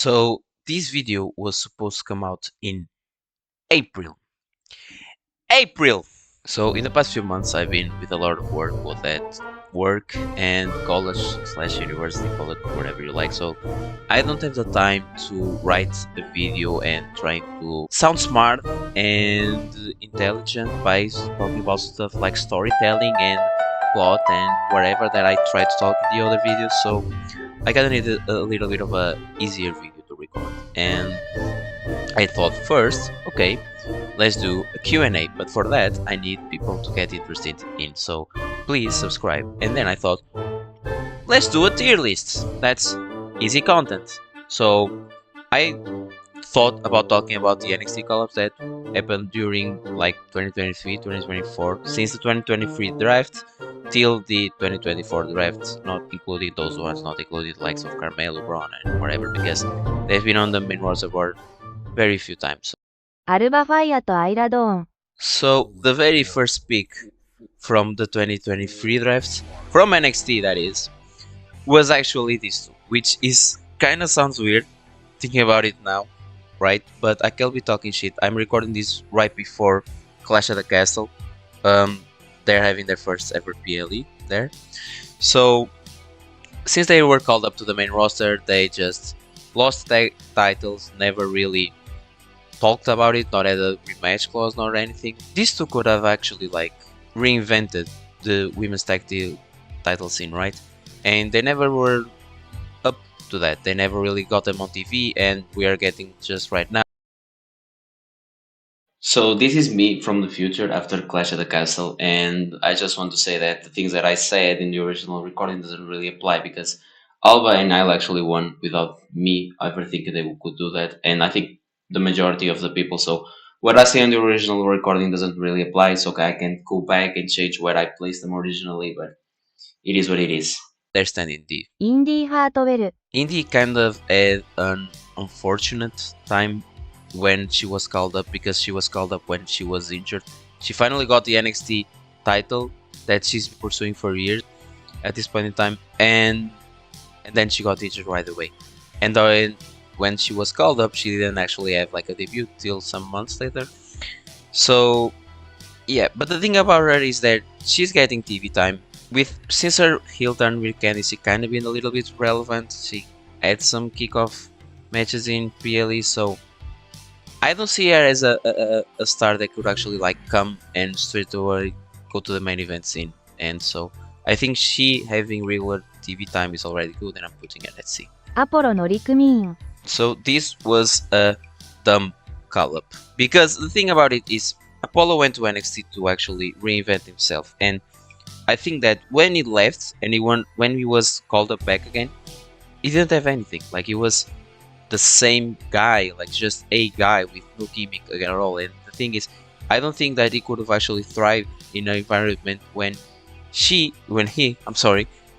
So this video was supposed to come out in April. April! So in the past few months I've been with a lot of work, both at work and college slash university, call it whatever you like. So I don't have the time to write a video and trying to sound smart and intelligent by talking about stuff like storytelling and plot and whatever that I try to talk in the other videos. So I kinda needed a little bit of a easier video to record. And I thought first, okay, let's do a Q&A, but for that I need people to get interested in, so please subscribe. And then I thought, let's do a tier list. That's easy content. So I thought about talking about the NXT Call that happened during like 2023, 2024, since the 2023 draft till the 2024 draft, not including those ones, not including the likes of Carmelo, Braun, and whatever, because they've been on the main roster board very few times. アルバファイアとアイラドーン。 So the very first pick from the 2023 drafts, from NXT that is, was actually these two, which is kinda sounds weird thinking about it now, right? But I can't be talking shit. I'm recording this right before Clash at the Castle. They're having their first ever PLE there. So since they were called up to the main roster, they just lost their titles, never really talked about it, not had a rematch clause nor anything. These two could have actually like reinvented the women's tag team title scene, right? And they never were up to that. They never really got them on TV, and we are getting just right now. So this is me from the future after Clash at the Castle, and I just want to say that the things that I said in the original recording doesn't really apply because Alba and Nile actually won without me ever thinking they could do that, and I think the majority of the people. So what I say on the original recording doesn't really apply. So I can go back and change where I placed them originally, but it is what it is. They're standing deep. インディ・ハートウェル。 Indy kind of had an unfortunate time when she was called up because she was called up when she was injured. She finally got the NXT title that she's been pursuing for years at this point in time, and then she got injured right away. And then when she was called up, she didn't actually have like a debut till some months later. So yeah, but the thing about her is that she's getting TV time. Since her heel turn with Candice, she kind of been a little bit relevant. She had some kickoff matches in PLE, so I don't see her as a star that could actually like come and straight away go to the main event scene. And so I think she having regular TV time is already good, and I'm putting it at C. アポロ乗組員。 So this was a dumb call-up because the thing about it is Apollo went to NXT to actually reinvent himself, and I think that when he left and when he was called up back again, he didn't have anything. Like he was the same guy, like just a guy with no gimmick at all. And the thing is, I don't think that he could have actually thrived in an environment when he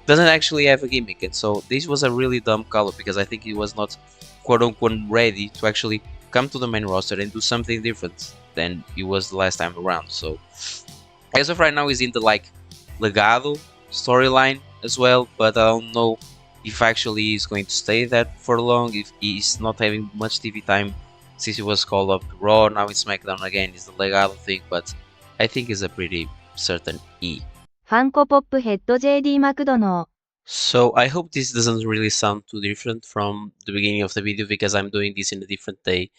doesn't actually have a gimmick. And so this was a really dumb call-up because I think he was not quote unquote ready to actually come to the main roster and do something different than he was the last time around. So as of right now, he's in the like Legado storyline as well, but I don't know if actually he's going to stay that for long, if he's not having much TV time since he was called up to Raw. Now in SmackDown again is the Legado thing, but I think it's a pretty certain E. ファンコポップヘッド JD マクドノー。 So I hope this doesn't really sound too different from the beginning of the video because I'm doing this in a different day.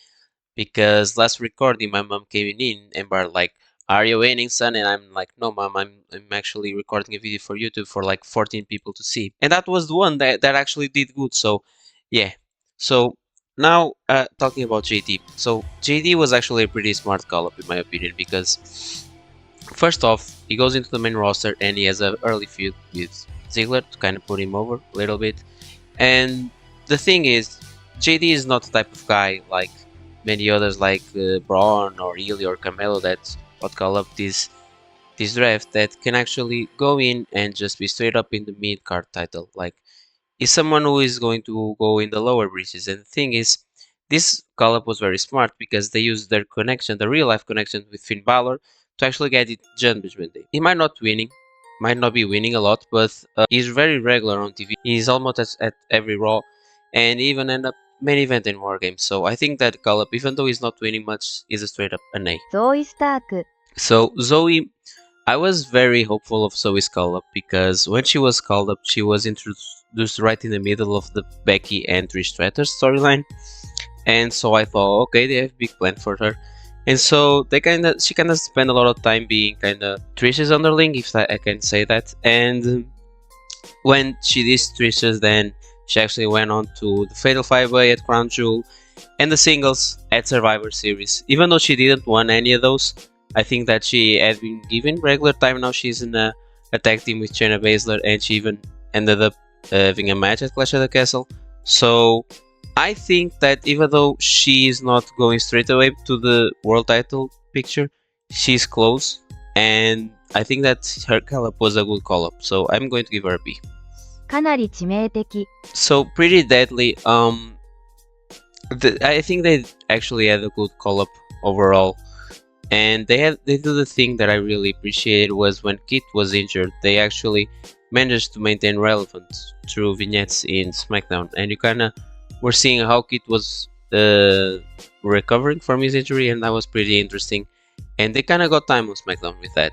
Because last recording my mom came in and were like, "Are you winning, son?" And I'm like, "No, mom, I'm actually recording a video for YouTube for like 14 people to see." And that was the one that actually did good. So yeah. So now talking about JD. So JD was actually a pretty smart call up in my opinion because first off, he goes into the main roster and he has an early feud with Ziggler to kind of put him over a little bit. And the thing is, JD is not the type of guy like many others like Braun or Ely or Carmelo that would call up this draft that can actually go in and just be straight up in the mid card title. Like, is someone who is going to go in the lower bridges. And the thing is, this call up was very smart because they used their connection, the real life connection with Finn Balor, to actually get it Judgment Day. He might not be winning a lot, but he's very regular on TV. He's almost at every Raw, and even end up main event in War Games. So I think that call up, even though he's not winning much, is a straight up an A. ゾーイ・スターク、 So Zoe, I was very hopeful of Zoe's call up because when she was called up, she was introduced right in the middle of the Becky and Trish Stratus storyline, and so I thought, okay, they have a big plan for her, and so she kind of spent a lot of time being kind of Trish's underling, if I can say that, and when she did Trish's, then she actually went on to the Fatal 5-Way at Crown Jewel and the singles at Survivor Series. Even though she didn't win any of those, I think that she had been given regular time. Now she's in a tag team with Shayna Baszler, and she even ended up having a match at Clash of the Castle. So I think that even though she is not going straight away to the world title picture, she's close, and I think that her call-up was a good call-up. So I'm going to give her a B. かなり致命的、 So pretty deadly. I think they actually had a good call-up overall, and they do the thing that I really appreciated was when Kit was injured, they actually managed to maintain relevance through vignettes in SmackDown, and you kind of were seeing how Kit was recovering from his injury, and that was pretty interesting. And they kind of got time on SmackDown with that.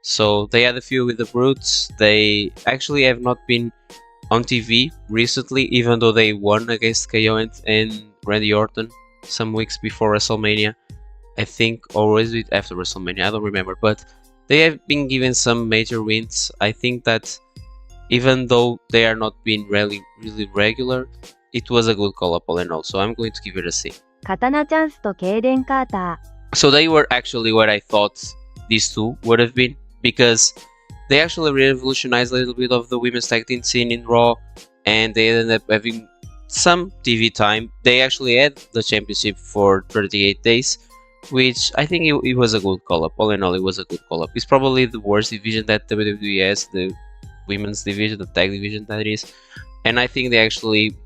So they had a few with the Brutes. They actually have not been on TV recently, even though they won against KO and Randy Orton some weeks before WrestleMania. I think, or was it after WrestleMania? I don't remember, but they have been given some major wins. I think that even though they are not being really regular, it was a good call up all in all. So I'm going to give it a C. 刀チャンスとケイデン・カータ So they were actually what I thought these two would have been, because they actually revolutionized a little bit of the women's tag team scene in Raw, and they ended up having some TV time. They actually had the championship for 38 days, which I think it was a good call-up. All in all, it was a good call-up. It's probably the worst division that WWE has, the women's division, the tag division that is, and I think they actually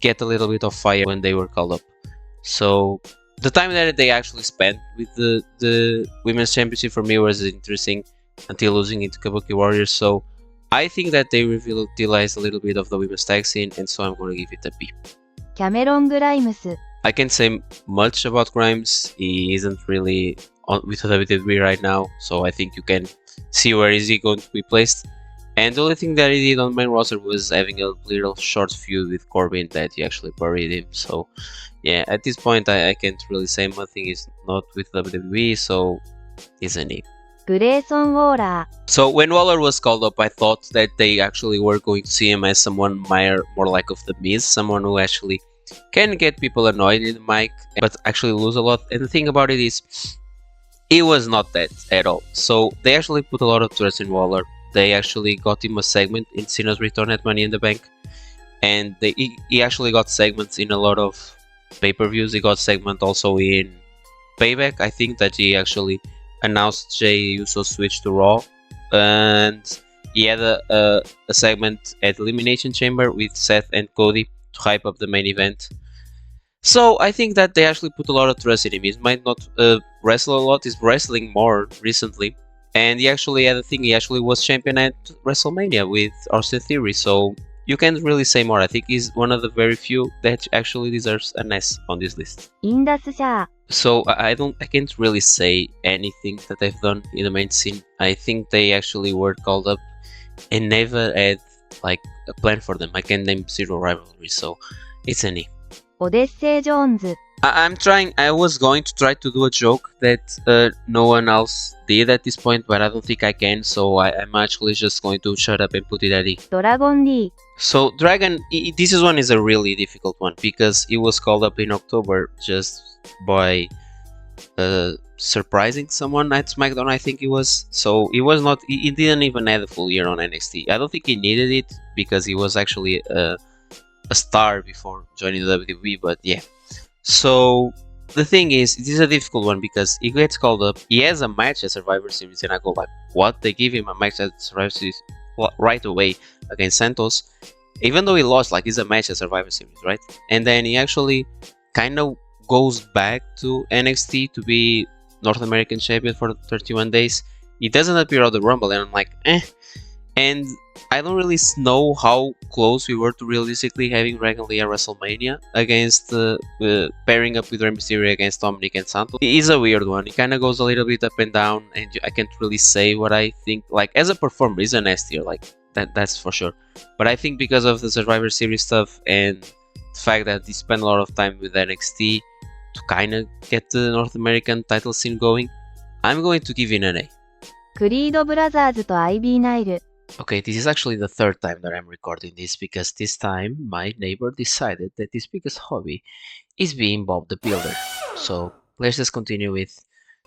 get a little bit of fire when they were called up. So the time that they actually spent with the women's championship for me was interesting until losing it to Kabuki Warriors. So I think that they revitalized a little bit of the women's tag scene, and so I'm going to give it a B. キャメロン・グライムス、 I can't say much about Grimes. He isn't really on with WWE right now, so I think you can see where is he going to be placed. And the only thing that he did on main roster was having a little short feud with Corbin that he actually buried him. So yeah, at this point I can't really say nothing is not with WWE, so it's an E. グレーソン・ウォーラ So when Waller was called up, I thought that they actually were going to see him as someone more like of the Miz, someone who actually can get people annoyed in the mic, but actually lose a lot. And the thing about it is, it was not that at all. So they actually put a lot of trust in Waller. They actually got him a segment in Cena's return at Money in the Bank, and he actually got segments in a lot of pay-per-views. He got segment also in Payback. I think that he actually announced Jey Uso's switch to Raw, and he had a segment at Elimination Chamber with Seth and Cody to hype up the main event. So I think that they actually put a lot of trust in him. He might not wrestle a lot, he's wrestling more recently, and he actually had a thing, he actually was champion at WrestleMania with Austin Theory, so you can't really say more. I think he's one of the very few that actually deserves an S on this list. ー、インダス・シャー、 So I can't really say anything that they've done in the main scene. I think they actually were called up and never had like a plan for them. I can name zero rivalries, so it's an E. オデッセイ・ジョーンズ、 I was going to try to do a joke that no one else did at this point, but I don't think I can, so I'm actually just going to shut up and put it at E. ドラゴン・リー、 So Dragon, this one is a really difficult one because it was called up in October just by surprising someone at SmackDown, I think it was. So it was not, he didn't even have a full year on NXT. I don't think he needed it because he was actually a star before joining the WWE, but yeah. So the thing is, this is a difficult one because he gets called up, he has a match at Survivor Series, and I go like, what? They give him a match at Survivor Series right away against Santos, even though he lost, like it's a match at Survivor Series, right? And then he actually kind of goes back to NXT to be North American champion for 31 days. He doesn't appear on the Rumble, and I'm like, eh. And I don't really know how close we were to realistically having Dragon Lee at WrestleMania against pairing up with Rey Mysterio against Dominic and Santos. It is a weird one. It kind of goes a little bit up and down, and I can't really say what I think. Like as a performer, he's an S tier, like that's for sure. But I think because of the Survivor Series stuff and the fact that he spent a lot of time with NXT to kind of get the North American title scene going, I'm going to give it an A. クリードブラザーズとアイビーナイル。 Okay, this is actually the third time that I'm recording this because this time my neighbor decided that his biggest hobby is being Bob the Builder. So let's just continue with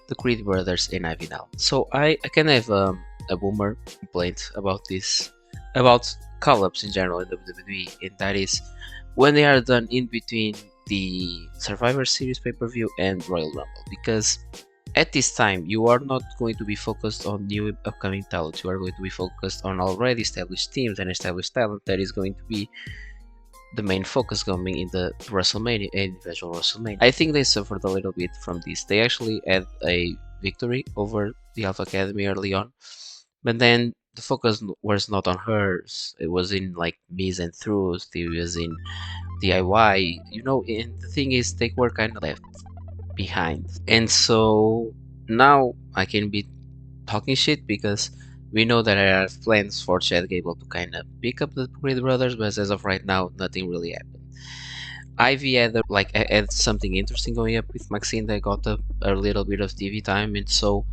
the Creed brothers and Avinal. So I can have a boomer complaint about this, about call-ups in general in WWE, and that is when they are done in between the Survivor Series pay-per-view and Royal Rumble, because at this time you are not going to be focused on new upcoming talent. You are going to be focused on already established teams and established talent. That is going to be the main focus coming in the WrestleMania, individual WrestleMania. I think they suffered a little bit from this. They actually had a victory over the Alpha Academy early on, but then the focus was not on hers. It was in like Miz and Truth. It was in DIY, you know. And the thing is, they were kind of left behind, and so now I can be talking shit because we know that I have plans for Chad Gable to kind of pick up the Creed brothers, but as of right now, nothing really happened. Ivy had something interesting going up with Maxine that got a little bit of TV time, and so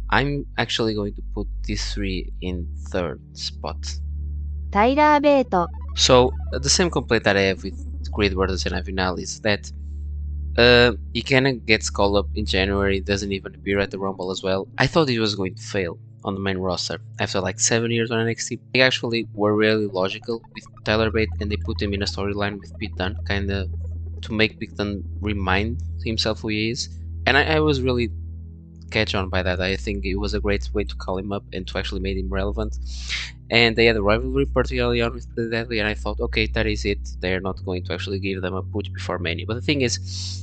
I'm actually going to put these three in third spot. タイラー・ベイト。 So the same complaint that I have with Creed brothers and Avinal is that he kind of gets called up in January, doesn't even appear at the Rumble as well. I thought he was going to fail on the main roster after like 7 years on NXT. They actually were really logical with Tyler Bate, and they put him in a storyline with Pete Dunne, kind of to make Pete Dunne remind himself who he is. And I was really catch on by that. I think it was a great way to call him up and to actually make him relevant. And they had a rivalry pretty early on with the Deadly, and I thought, okay, that is it. They're not going to actually give them a push before Mania. But the thing is,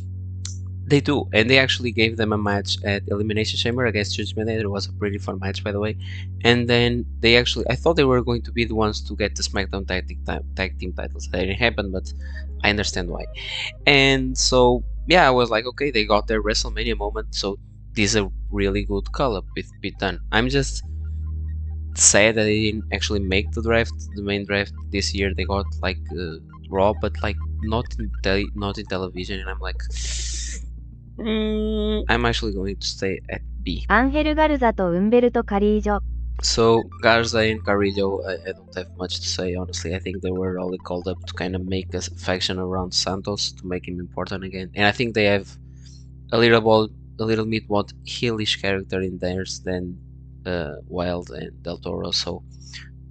they do, and they actually gave them a match at Elimination Chamber against Judgment Day. It was a pretty fun match, by the way. And then they actually, I thought they were going to be the ones to get the SmackDown tag team titles. That didn't happen, but I understand why. And so, yeah, I was like, okay, they got their WrestleMania moment, so this is a really good call-up with Pete Dunne. I'm just sad that they didn't actually make the draft, the main draft this year. They got like Raw, but like not in television, and I'm like, I'm actually going to stay at B. アンヘル・ガルザとウンベルト・カリージョ。 So Garza and Carrillo, I don't have much to say, honestly. I think they were only called up to kind of make a faction around Santos to make him important again, and I think they have a little bit more heelish character in theirs than Wild and Del Toro. So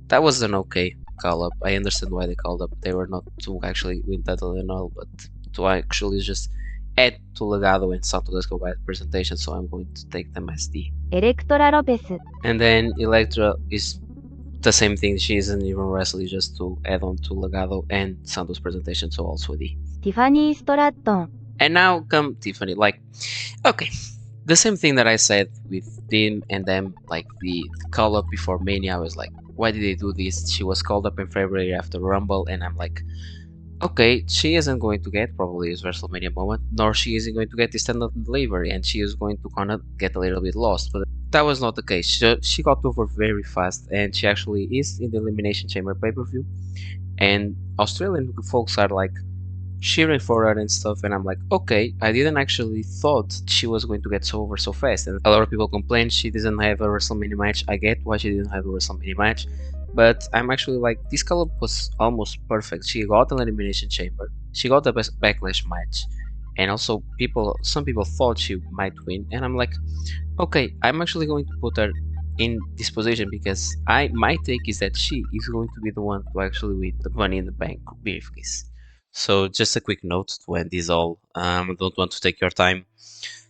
that was an okay call up. I understand why they called up. They were not to actually win title and all, but to actually just add to Legado and Santos Escobar presentation. So I'm going to take them as D. エレクトラ・ロペス。 And then Electra is the same thing. She isn't even wrestling, just to add on to Legado and Santos presentation. So also D. ティファニー・ストラットン。 And now come Tiffany. Like, okay, the same thing that I said with Dim and them, like the call up before Mania. I was like, why did they do this? She was called up in February after Rumble, and I'm like, okay, she isn't going to get probably his WrestleMania moment, nor she isn't going to get the stand-up delivery, and she is going to kind of get a little bit lost. But that was not the case. She got over very fast, and she actually is in the Elimination Chamber pay-per-view. And Australian folks are like cheering for her and stuff, and I'm like, okay, I didn't actually thought she was going to get so over so fast. And a lot of people complain she doesn't have a WrestleMania match. I get why she didn't have a WrestleMania match, but I'm actually like, this call-up was almost perfect. She got an Elimination Chamber, she got the best Backlash match, and also some people thought she might win, and I'm like, okay, I'm actually going to put her in this position because my take is that she is going to be the one to actually win the Money in the Bank briefcase. So just a quick note to end this all. I don't want to take your time.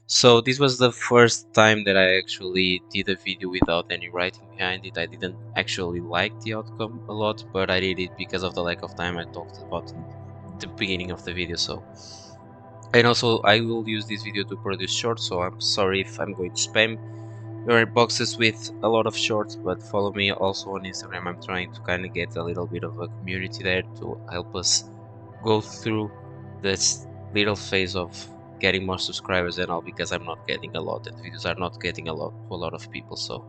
So this was the first time that I actually did a video without any writing behind it. I didn't actually like the outcome a lot, but I did it because of the lack of time I talked about in the beginning of the video. So, and also I will use this video to produce shorts, so I'm sorry if I'm going to spam There are boxes with a lot of shorts, but follow me also on Instagram. I'm trying to kind of get a little bit of a community there to help us go through this little phase of getting more subscribers and all, because I'm not getting a lot and the videos are not getting a lot to a lot of people. So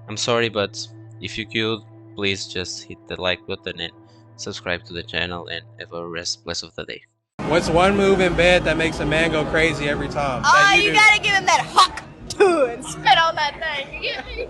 I'm sorry, but if you could, please just hit the like button and subscribe to the channel, and have a bless of the day. What's one move in bed that makes a man go crazy every time? Oh, you gotta give him that huck and spit on that thing. You get me?